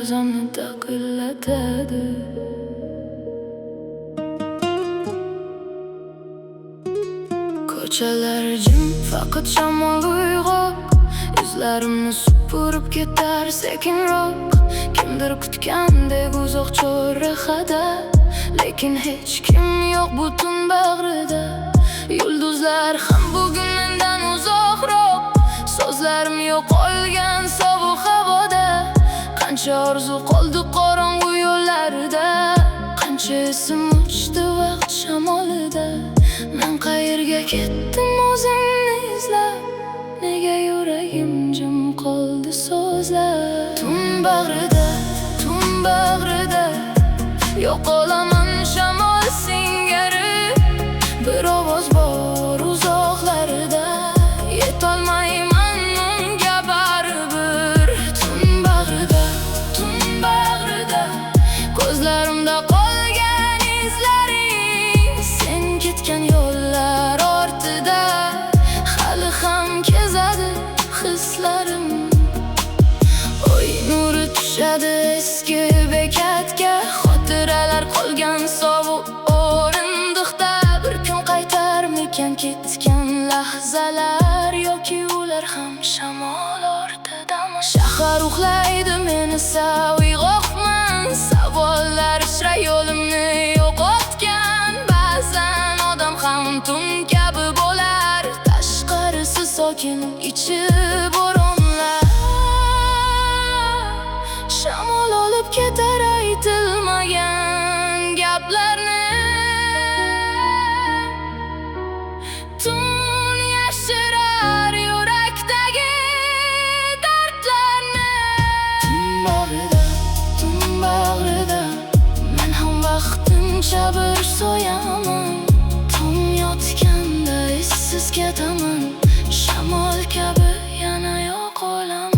ko'zimni taqillatadi. Ko'chalar jim, faqat shamol uyg'oq, yuzlarimni supurib ketar sekinroq. Kimdir kutgandek uzoq chorrahada, lekin hech kim yo'q butun bag'rida. Yulduzlar ham bugun mendan uzoqroq, so'zlarim yo'qolgan sovuq havoda. Qancha orzu qoldi qorong'u yo'llarida, qancha esim uchdi vaqt shamolida. Men qayerga ketdim o'zimni izlab, nega yuragim jim qoldi so'zlab. Tun bag'rida yo'qolaman shamol singari. Bir ovoz bor uzoqlarida, yetolmayman unga baribir. Tun bag'rida ko'zlarimda qolgan izlaring, sen ketgan yo'llar ortida hali ham kezadi hislarim. Oy nuri tushadi eski bekatga, xotiralar qolgan sovuq o'rindiqda. Bir kun qaytarmikan ketgan lahzalar, yoki ular ham shamol ortidami? Shahar uxlaydi, men esa uyg'oqman. Savollar ichra yo'limni yo'qotgan. Ba'zan odam ham tun kabi bo'lar, tashqarisi sokin, ichi bo'ronlar. Shamol olib ketar aytilmagan gaplarni, tun yashirar yurakdagi dardlarni. Tun bag'rida men ham vaqtincha bir so'yaman. Tong yotganda essiz ketaman, shamol kabi yana yo'qolaman.